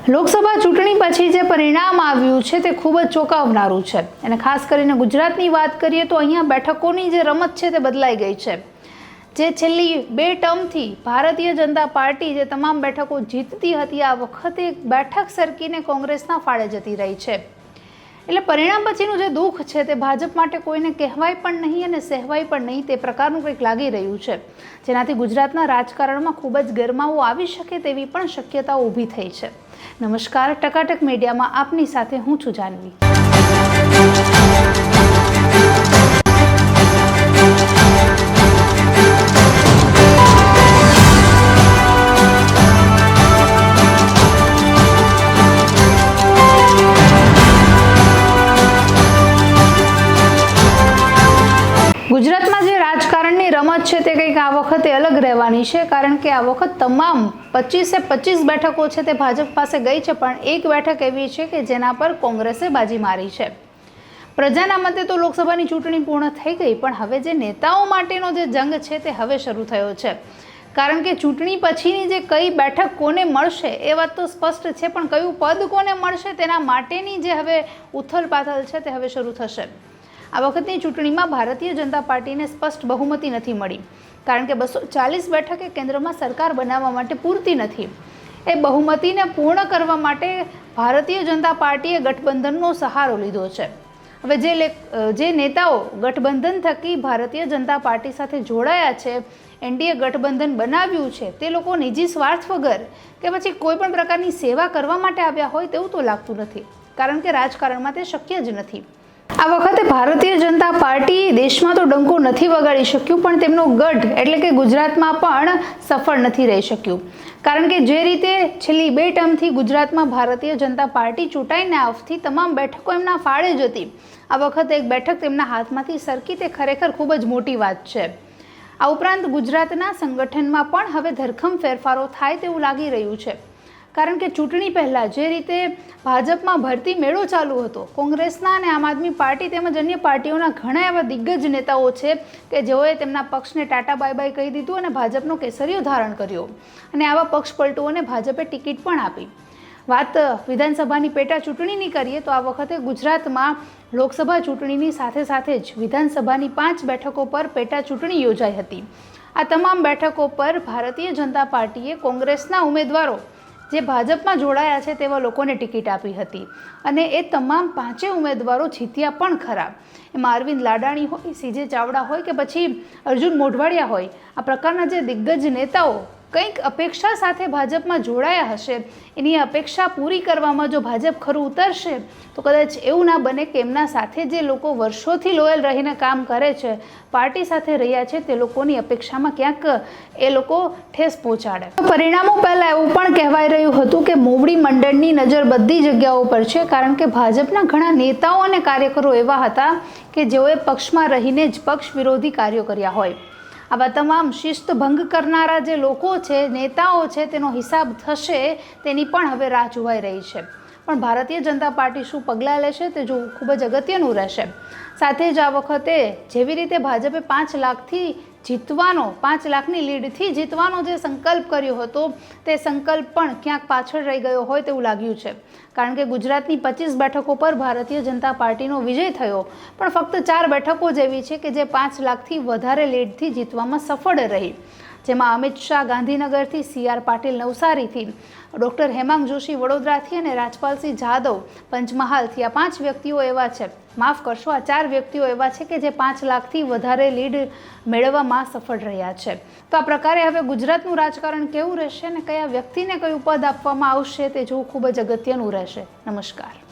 લોકસભા ચૂંટણી પછી જે પરિણામ આવ્યું છે તે ખૂબ જ ચોંકાવનારું છે અને ખાસ કરીને ગુજરાતની વાત કરીએ તો અહીંયા બેઠકોની જે રમત છે તે બદલાઈ ગઈ છે। જે છેલ્લી 2 ટર્મથી ભારતીય જનતા પાર્ટી જે તમામ બેઠકો જીતતી હતી આ વખતે બેઠક સરકીને કોંગ્રેસના ફાળે જતી રહી છે। એટલે પરિણામ પછીનું જે દુઃખ છે તે ભાજપ માટે કોઈને કહેવાય પણ નહીં અને સહેવાય પણ નહીં તે પ્રકારનું કંઈક લાગી રહ્યું છે, જેનાથી ગુજરાતના રાજકારણમાં ખૂબ જ ગરમાવો આવી શકે તેવી પણ શક્યતાઓ ઊભી થઈ છે। નમસ્કાર, ટકાટક મીડિયામાં આપની સાથે હું છું જાનવી। ગુજરાતમાં જે રાજકારણની રમત છે તે કંઈક આ વખતે અલગ રહેવાની છે, કારણ કે આ વખત તમામ 25 બેઠકો છે તે ભાજપ પાસે ગઈ છે, પણ એક બેઠક એવી છે કે જેના પર કોંગ્રેસે બાજી મારી છે। પ્રજાના મતે તો લોકસભાની ચૂંટણી પૂર્ણ થઈ ગઈ, પણ હવે જે નેતાઓ માટેનો જે જંગ છે તે હવે શરૂ થયો છે, કારણ કે ચૂંટણી પછીની જે કઈ બેઠક કોને મળશે એ વાત તો સ્પષ્ટ છે, પણ કયું પદ કોને મળશે તેના માટેની જે હવે ઉથલપાથલ છે તે હવે શરૂ થશે। આ વખતની ચૂંટણીમાં ભારતીય જનતા પાર્ટીને સ્પષ્ટ બહુમતી નથી મળી, કારણ કે 240 બેઠકે કેન્દ્રમાં સરકાર બનાવવા માટે પૂરતી નથી। એ બહુમતીને પૂર્ણ કરવા માટે ભારતીય જનતા પાર્ટીએ ગઠબંધનનો સહારો લીધો છે। હવે જે નેતાઓ ગઠબંધન થકી ભારતીય જનતા પાર્ટી સાથે જોડાયા છે, એનડીએ ગઠબંધન બનાવ્યું છે, તે લોકો નિજી સ્વાર્થ વગર કે પછી કોઈ પણ પ્રકારની સેવા કરવા માટે આવ્યા હોય તેવું તો લાગતું નથી, કારણ કે રાજકારણમાં તે શક્ય જ નથી। આ વખતે ભારતીય જનતા પાર્ટી દેશમાં તો ડંકો નથી વગાડી શક્યું, પણ તેમનો ગઢ એટલે કે ગુજરાતમાં પણ સફળ નથી રહી શક્યું, કારણ કે જે રીતે છેલ્લી 2 ટર્મથી ગુજરાતમાં ભારતીય જનતા પાર્ટી ચૂંટાઈને આવતી તમામ બેઠકો એમના ફાળે જ હતી, આ વખતે એક બેઠક તેમના હાથમાંથી સરકી તે ખરેખર ખૂબ જ મોટી વાત છે। આ ઉપરાંત ગુજરાતના સંગઠનમાં પણ હવે ધરખમ ફેરફારો થાય તેવું લાગી રહ્યું છે, કારણ કે ચૂંટણી પહેલાં જે રીતે ભાજપમાં ભરતી મેળો ચાલુ હતો, કોંગ્રેસના અને આમ આદમી પાર્ટી તેમજ અન્ય પાર્ટીઓના ઘણા એવા દિગ્ગજ નેતાઓ છે કે જેઓએ તેમના પક્ષને ટાટા બાય બાય કહી દીધું અને ભાજપનો કેસરીયો ધારણ કર્યો, અને આવા પક્ષ પલટુઓને ભાજપે ટિકિટ પણ આપી। વાત વિધાનસભાની પેટા ચૂંટણીની કરીએ તો આ વખતે ગુજરાતમાં લોકસભા ચૂંટણીની સાથે સાથે જ વિધાનસભાની 5 બેઠકો પર પેટા ચૂંટણી યોજાઈ હતી। આ તમામ બેઠકો પર ભારતીય જનતા પાર્ટીએ કોંગ્રેસના ઉમેદવારો જે ભાજપમાં જોડાયા છે તેવા લોકોને ટિકિટ આપી હતી, અને એ તમામ 5 ઉમેદવારો જીત્યા પણ ખરા। એમાં અરવિંદ લાડાણી હોય, સીજે ચાવડા હોય કે પછી અર્જુન મોઢવાડિયા હોય, આ પ્રકારના જે દિગ્ગજ નેતાઓ કંઈક અપેક્ષા સાથે ભાજપમાં જોડાયા હશે, એની અપેક્ષા પૂરી કરવામાં જો ભાજપ ખરું ઉતરશે તો કદાચ એવું ના બને કે એમના સાથે જે લોકો વર્ષોથી લોયલ રહીને કામ કરે છે, પાર્ટી સાથે રહ્યા છે, તે લોકોની અપેક્ષામાં ક્યાંક એ લોકો ઠેસ પહોંચાડે। પરિણામો પહેલાં એવું પણ કહેવાય રહ્યું હતું કે મોવડી મંડળની નજર બધી જગ્યાઓ પર છે, કારણ કે ભાજપના ઘણા નેતાઓ અને કાર્યકરો એવા હતા કે જેઓએ પક્ષમાં રહીને જ પક્ષ વિરોધી કાર્યો કર્યા હોય। આવા તમામ શિસ્ત ભંગ કરનારા જે લોકો છે, નેતાઓ છે, તેનો હિસાબ થશે તેની પણ હવે રાહ જોવાઈ રહી છે, પણ ભારતીય જનતા પાર્ટી શું પગલાં લેશે તે જોવું ખૂબ જ અગત્યનું રહેશે। સાથે જ આ વખતે જેવી રીતે ભાજપે 5 લાખથી જીતવાનો 5 લાખની લીડથી જીતવાનો જે સંકલ્પ કર્યો હતો તે સંકલ્પ પણ ક્યાંક પાછળ રહી ગયો હોય તેવું લાગ્યું છે, કારણ કે ગુજરાતની 25 બેઠકો પર ભારતીય જનતા પાર્ટીનો વિજય થયો, પણ ફક્ત 4 બેઠકો જ એવી છે કે જે 5 લાખથી વધારે લીડથી જીતવામાં સફળ રહી, જેમાં અમિત શાહ ગાંધીનગરથી, CR પાટીલ નવસારીથી, ડૉક્ટર હેમાંગ જોશી વડોદરાથી અને રાજપાલસિંહ જાદવ પંચમહાલથી। આ 5 વ્યક્તિઓ એવા છે, માફ કરશો, આ 4 વ્યક્તિઓ એવા છે કે જે 5 લાખથી વધારે લીડ મેળવવામાં સફળ રહ્યા છે। તો આ પ્રકારે હવે ગુજરાતનું રાજકારણ કેવું રહેશે અને કયા વ્યક્તિને કયું પદ આપવામાં આવશે તે જોવું ખૂબ જ અગત્યનું રહેશે। નમસ્કાર।